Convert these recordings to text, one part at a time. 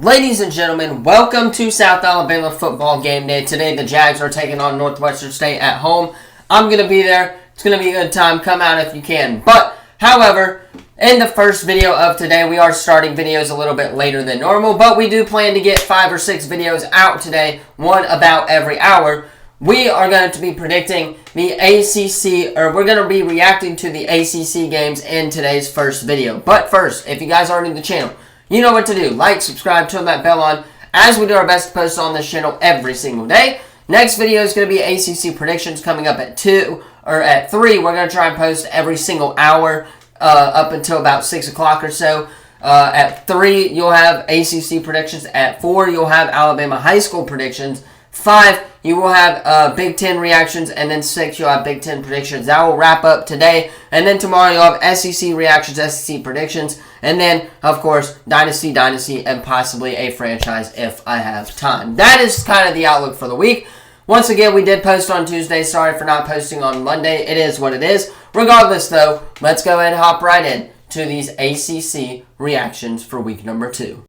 Ladies and gentlemen, welcome to South Alabama football game day. Today the Jags are taking on Northwestern State at home. I'm going to be there. It's going to be a good time. Come out if you can. But, however, in the first video of today, we are starting videos a little bit later than normal, but we do plan to get 5 or 6 videos out today, one about every hour. We are going to be predicting the ACC, or we're going to be reacting to the ACC games in today's first video. But first, if you guys aren't new to the channel, you know what to do. Like, subscribe, turn that bell on, as we do our best to post on this channel every single day. Next video is going to be ACC predictions coming up at 2, or at 3. We're going to try and post every single hour up until about 6 o'clock or so. At 3, you'll have ACC predictions. At 4, you'll have Alabama high school predictions. 5, you will have Big Ten reactions, and then 6, you'll have Big Ten predictions. That will wrap up today, and then tomorrow you'll have SEC reactions, SEC predictions, and then, of course, Dynasty, and possibly a franchise if I have time. That is kind of the outlook for the week. Once again, we did post on Tuesday. Sorry for not posting on Monday. It is what it is. Regardless, though, let's go ahead and hop right in to these ACC reactions for week number 2.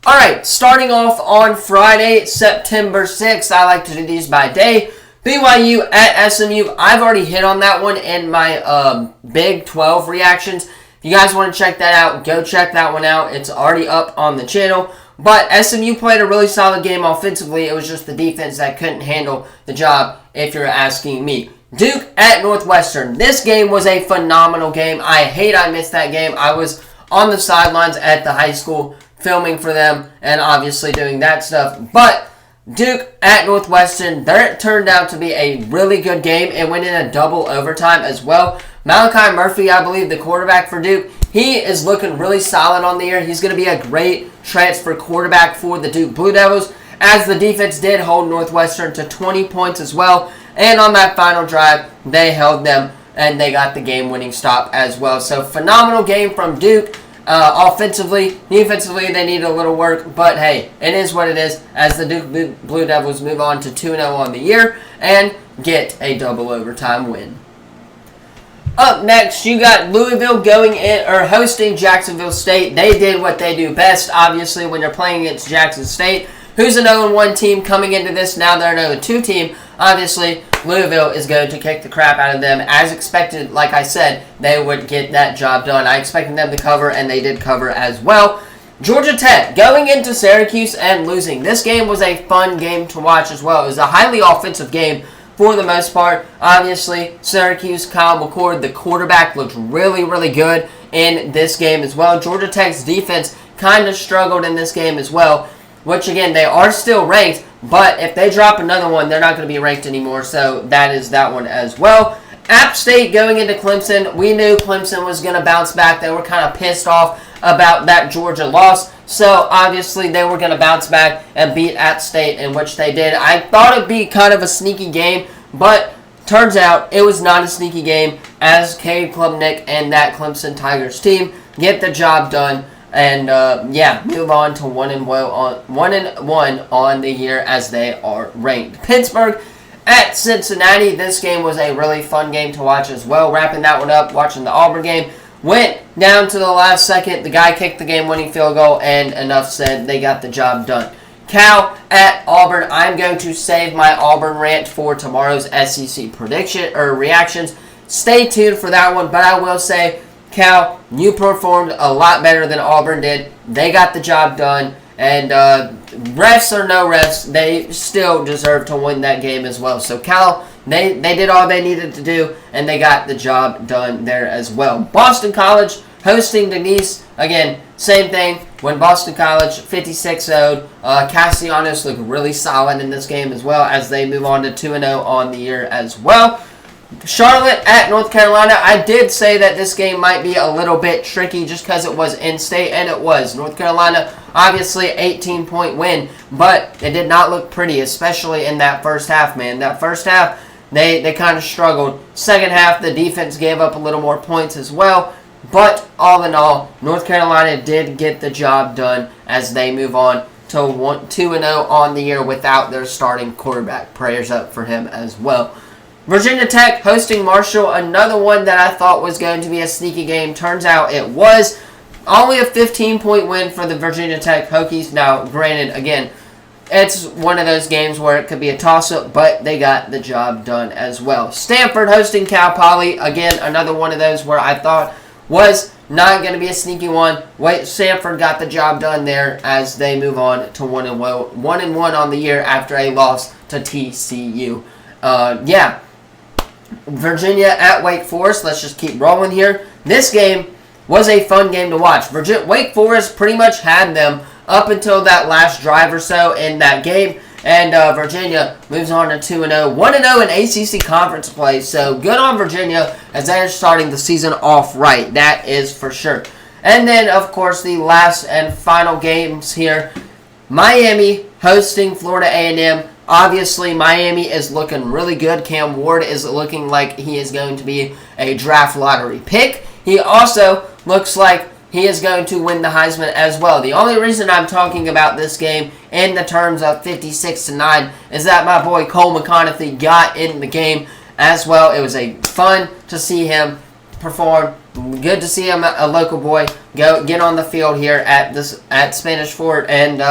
Alright, starting off on Friday, September 6th. I like to do these by day. BYU at SMU. I've already hit on that one in my Big 12 reactions. If you guys want to check that out, go check that one out. It's already up on the channel. But SMU played a really solid game offensively. It was just the defense that couldn't handle the job, if you're asking me. Duke at Northwestern. This game was a phenomenal game. I missed that game. I was on the sidelines at the high school filming for them and obviously doing that stuff. But Duke at Northwestern, that turned out to be a really good game. It went in a double overtime as well. Malachi Murphy, I believe, the quarterback for Duke, he is looking really solid on the year. He's going to be a great transfer quarterback for the Duke Blue Devils, as the defense did hold Northwestern to 20 points as well. And on that final drive, they held them and they got the game-winning stop as well. So phenomenal game from Duke. Offensively, defensively, they need a little work, but hey, it is what it is, as the Duke Blue Devils move on to 2-0 on the year and get a double overtime win. Up next, you got Louisville going in, or hosting Jacksonville State. They did what they do best, obviously, when they're playing against Jackson State, who's an 0-1 team coming into this. Now they're an 0-2 team. Obviously, Louisville is going to kick the crap out of them. As expected, like I said, they would get that job done. I expected them to cover, and they did cover as well. Georgia Tech going into Syracuse and losing. This game was a fun game to watch as well. It was a highly offensive game for the most part. Obviously, Syracuse, Kyle McCord, the quarterback, looked really, really good in this game as well. Georgia Tech's defense kind of struggled in this game as well, which, again, they are still ranked, but if they drop another one, they're not going to be ranked anymore, so that is that one as well. App State going into Clemson. We knew Clemson was going to bounce back. They were kind of pissed off about that Georgia loss, so obviously they were going to bounce back and beat App State, in which they did. I thought it would be kind of a sneaky game, but turns out it was not a sneaky game, as Cade Klubnik and that Clemson Tigers team get the job done. And, move on to 1-1 on the year, as they are ranked. Pittsburgh at Cincinnati. This game was a really fun game to watch as well. Wrapping that one up, watching the Auburn game. Went down to the last second. The guy kicked the game-winning field goal, and enough said, they got the job done. Cal at Auburn. I'm going to save my Auburn rant for tomorrow's SEC prediction or reactions. Stay tuned for that one, but I will say, Cal, you performed a lot better than Auburn did. They got the job done, and refs or no refs, they still deserve to win that game as well. So Cal, they did all they needed to do, and they got the job done there as well. Boston College hosting Denise. Again, same thing. When Boston College 56-0'd, Castellanos looked really solid in this game as well, as they move on to 2-0 on the year as well. Charlotte at North Carolina. I did say that this game might be a little bit tricky just because it was in-state, and it was. North Carolina, obviously, 18-point win, but it did not look pretty, especially in that first half, man. That first half, they kind of struggled. Second half, the defense gave up a little more points as well, but all in all, North Carolina did get the job done as they move on to 2-0 on the year without their starting quarterback. Prayers up for him as well. Virginia Tech hosting Marshall, another one that I thought was going to be a sneaky game. Turns out it was. Only a 15-point win for the Virginia Tech Hokies. Now, granted, again, it's one of those games where it could be a toss-up, but they got the job done as well. Stanford hosting Cal Poly. Again, another one of those where I thought was not going to be a sneaky one. Stanford got the job done there as they move on to 1-1 on the year after a loss to TCU. Virginia at Wake Forest. Let's just keep rolling here. This game was a fun game to watch. Wake Forest pretty much had them up until that last drive or so in that game. And Virginia moves on to 2-0. 1-0 in ACC conference play. So good on Virginia as they are starting the season off right. That is for sure. And then, of course, the last and final games here. Miami hosting Florida A&M. Obviously, Miami is looking really good. Cam Ward is looking like he is going to be a draft lottery pick. He also looks like he is going to win the Heisman as well. The only reason I'm talking about this game in the terms of 56-9 is that my boy Cole McConaughey got in the game as well. It was fun to see him perform. Good to see him, a local boy, get on the field here at Spanish Fort, and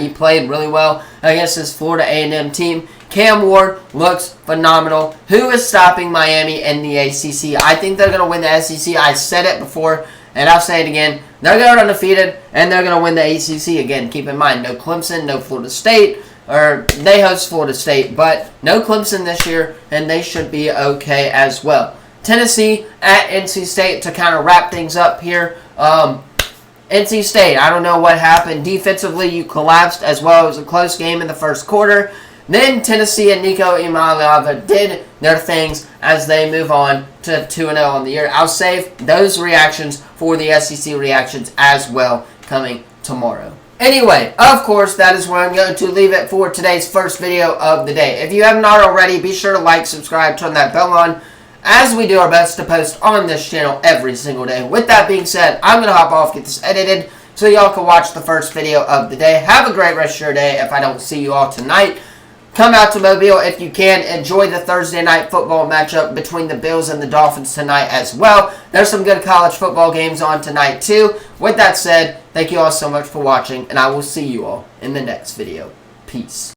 he played really well against his Florida A&M team. Cam Ward looks phenomenal. Who is stopping Miami in the ACC? I think they're going to win the SEC. I said it before, and I'll say it again. They're going undefeated, and they're going to win the ACC. Again, keep in mind, no Clemson, no Florida State, or they host Florida State, but no Clemson this year, and they should be okay as well. Tennessee at NC State to kind of wrap things up here. NC State, I don't know what happened. Defensively, you collapsed as well. It was a close game in the first quarter. Then Tennessee and Nico Imaliava did their things as they move on to 2-0 on the year. I'll save those reactions for the SEC reactions as well coming tomorrow. Anyway, of course, that is where I'm going to leave it for today's first video of the day. If you have not already, be sure to like, subscribe, turn that bell on, as we do our best to post on this channel every single day. With that being said, I'm going to hop off, get this edited, so y'all can watch the first video of the day. Have a great rest of your day if I don't see you all tonight. Come out to Mobile if you can. Enjoy the Thursday night football matchup between the Bills and the Dolphins tonight as well. There's some good college football games on tonight too. With that said, thank you all so much for watching, and I will see you all in the next video. Peace.